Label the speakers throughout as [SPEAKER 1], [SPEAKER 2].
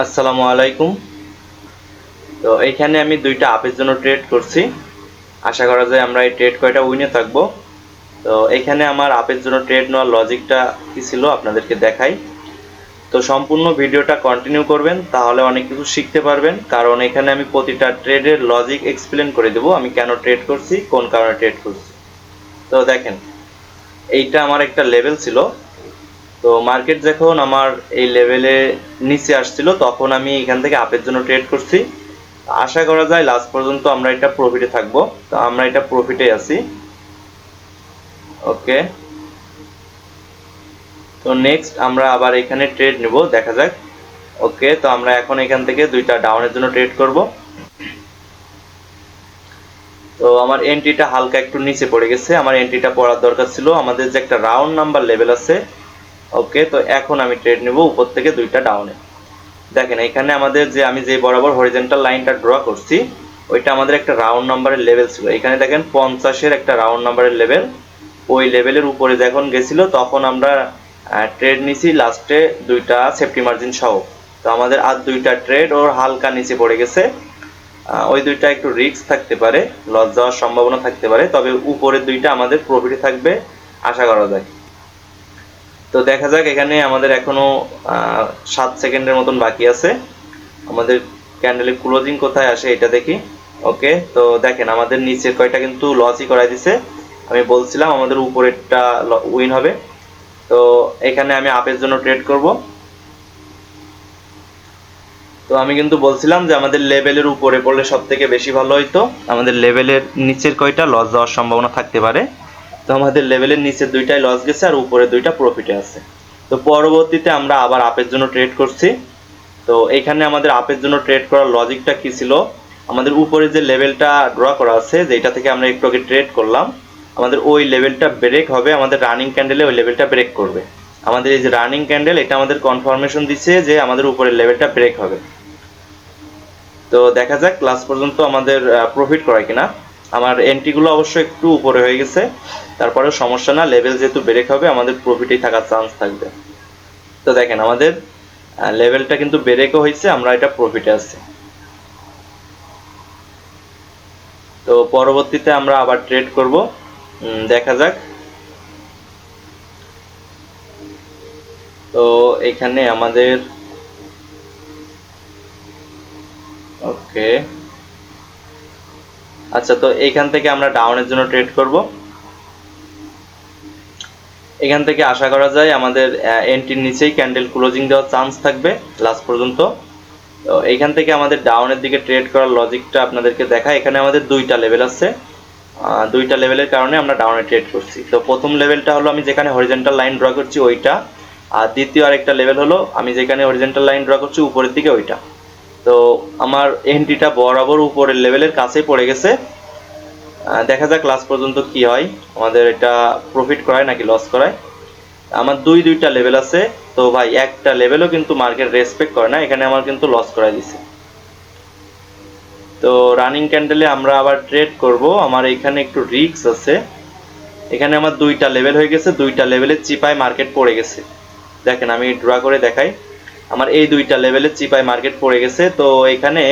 [SPEAKER 1] আসসালামু আলাইকুম। তো এইখানে আমি দুইটা আপের জন্য ট্রেড করছি। আশা করা যায় আমরা এই ট্রেড কয়টা উইনে থাকবো। তো এখানে আমার আপের জন্য ট্রেড নেওয়ার লজিকটা কি ছিল আপনাদেরকে দেখাই। তো সম্পূর্ণ ভিডিওটা কন্টিনিউ করবেন, তাহলে অনেক কিছু শিখতে পারবেন, কারণ এখানে আমি প্রতিটা ট্রেডের লজিক এক্সপ্লেন করে দেবো, আমি কেন ট্রেড করছি, কোন কারণে ট্রেড করছি। তো দেখেন, এইটা আমার একটা লেভেল ছিল। তো মার্কেট যখন আমার এই লেভেলে নিচে আসছিল, তখন আমি এখান থেকে আপের জন্য ট্রেড করছি। আশা করা যায় লাস্ট পর্যন্ত আমরা এটা প্রফিটে থাকবো। তো আমরা এটা প্রফিটে আছি। ওকে, তো নেক্সট আমরা আবার এখানে ট্রেড নিব, দেখা যাক। ওকে, তো আমরা এখন এখান থেকে দুইটা ডাউনের জন্য ট্রেড করব। তো আমার এন্ট্রিটা হালকা একটু নিচে পড়ে গেছে, আমার এন্ট্রিটা পড়ার দরকার ছিল। আমাদের যে একটা রাউন্ড নাম্বার লেভেল আছে। ওকে, তো এখন আমি ট্রেড নিব উপর থেকে দুইটা ডাউনে। দেখেন, এখানে আমাদের যে আমি যে বরাবর হরিজন্টাল লাইনটা ড্র করছি, ওইটা আমাদের একটা রাউন্ড নাম্বারের লেভেল ছিল। এখানে দেখেন 50-এর একটা রাউন্ড নাম্বারের লেভেল। ওই লেভেলের উপরে যখন গেছিল, তখন আমরা ট্রেড নিছি লাস্টে দুইটা সেফটি মার্জিন সহ। তো আমাদের আর দুইটা ট্রেড ওর হালকা নিচে পড়ে গেছে। ওই দুইটা একটু রিস্ক থাকতে পারে, লস যাওয়ার সম্ভাবনা থাকতে পারে, তবে উপরের দুইটা আমাদের প্রফিটে থাকবে আশা করা যায়। তো দেখা যাক, এখানে আমাদের এখনো 7 সেকেন্ডের মতন বাকি আছে। আমাদের ক্যান্ডেলের ক্লোজিং কোথায় আসে এটা দেখি। ওকে, তো দেখেন আমাদের নিচের কয়টা কিন্তু লসই করাই দিছে। আমি বলছিলাম আমাদের উপরেরটা উইন হবে। তো এখানে আমি আপের জন্য ট্রেড করব। তো আমি কিন্তু বলছিলাম যে আমাদের লেভেলের উপরে পড়লে সব থেকে বেশি ভালো হইতো, আমাদের লেভেলের নিচের কয়টা লস যাওয়ার সম্ভাবনা থাকতে পারে। তো আমাদের লেভেলের নিচের দুইটাই লস গেছে, আর উপরে দুইটা প্রফিটে আছে। তো পরবর্তীতে আমরা আবার আপের জন্য ট্রেড করছি। তো এখানে আমাদের আপের জন্য ট্রেড করার লজিকটা কি ছিল, আমাদের উপরে যে লেভেলটা ড্র করা আছে, যেটা থেকে আমরা একটু আগে ট্রেড করলাম, আমাদের ওই লেভেলটা ব্রেক হবে, আমাদের রানিং ক্যান্ডেলে ওই লেভেলটা ব্রেক করবে। আমাদের এই যে রানিং ক্যান্ডেল, এটা আমাদের কনফার্মেশন দিচ্ছে যে আমাদের উপরের লেভেলটা ব্রেক হবে। তো দেখা যাক ক্লাস পর্যন্ত আমাদের প্রফিট করায় কিনা। আমার এন্ট্রিগুলো অবশ্য একটু উপরে হয়ে গেছে, তারপরেও সমস্যা না, লেভেল যেহেতু ব্রেক হবে আমাদের প্রফিটেই থাকার চান্স থাকবে। তো দেখেন আমাদের লেভেলটা কিন্তু ব্রেকও হয়েছে, আমরা এটা প্রফিটে আছি। তো পরবর্তীতে আমরা আবার ট্রেড করব, দেখা যাক। তো এখানে আমাদের ওকে, আচ্ছা, তো এইখান থেকে আমরা ডাউনের জন্য ট্রেড করব। এখান থেকে আশা করা যায় আমাদের এন্ট্রির নিচেই ক্যান্ডেল ক্লোজিং দেওয়ার চান্স থাকবে লাস্ট পর্যন্ত। তো এইখান থেকে আমাদের ডাউনের দিকে ট্রেড করার লজিকটা আপনাদেরকে দেখায়। এখানে আমাদের দুইটা লেভেল আছে, দুইটা লেভেলের কারণে আমরা ডাউনে ট্রেড করছি। তো প্রথম লেভেলটা হলো আমি যেখানে হরিজন্টাল লাইন ড্র করছি ওইটা, আর দ্বিতীয় আরেকটা লেভেল হলো আমি যেখানে হরিজন্টাল লাইন ড্র করছি উপরের দিকে ওইটা। তো আমার এন্ট্রিটা বরাবর উপরের লেভেলের কাছেই পড়ে গেছে। দেখা যাক লাস্ট পর্যন্ত কি হয়, আমাদের এটা প্রফিট করায় নাকি লস করায়। আমার দুইটা লেভেল আছে। তো ভাই, একটা লেভেলও কিন্তু মার্কেট রেসপেক্ট করে না, এখানে আমার কিন্তু লস করাই দিছে। তো রানিং ক্যান্ডেলে আমরা আবার ট্রেড করব। আমার এখানে একটু রিস্ক আছে, এখানে আমার দুইটা লেভেল হয়ে গেছে, দুইটা লেভেলের চিপায় মার্কেট পড়ে গেছে। দেখেন আমি ড্র করে দেখাই, আমার এই দুইটা লেভেলের চিপায় মার্কেট পড়ে গেছে। তো এখানে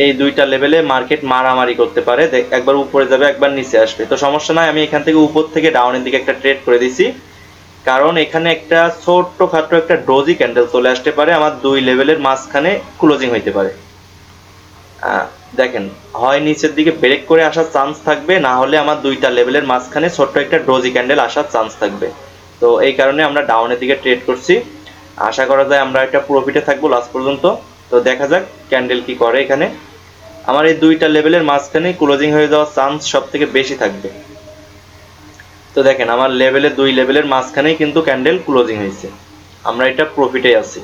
[SPEAKER 1] এই দুইটা লেভেলে মার্কেট মারামারি করতে পারে, একবার উপরে যাবে একবার নিচে আসবে। তো সমস্যা নাই, আমি এখান থেকে উপর থেকে ডাউনের দিকে একটা ট্রেড করে দিছি, কারণ এখানে একটা ছোট্ট খাটো একটা ডোজি ক্যান্ডেল চলে আসতে পারে, আমার দুই লেভেলের মাঝখানে ক্লোজিং হইতে পারে। দেখেন, হয় নিচের দিকে ব্রেক করে আসার চান্স থাকবে, না হলে আমার দুইটা লেভেলের মাঝখানে ছোট্ট একটা ডোজি ক্যান্ডেল আসার চান্স থাকবে। তো এই কারণে আমরা ডাউনের দিকে ট্রেড করছি। আশা করা যায় আমরা একটা প্রফিটে থাকবো লাস্ট পর্যন্ত। তো দেখা যাক ক্যান্ডেল কি করে। এখানে আমার এই দুইটা লেভেলের মাঝখানে ক্লোজিং হয়ে যাওয়ার চান্স সব থেকে বেশি থাকবে। তো দেখেন আমার লেভেলের দুই লেভেলের মাঝখানেই কিন্তু ক্যান্ডেল ক্লোজিং হয়েছে, আমরা এটা প্রফিটে আছি।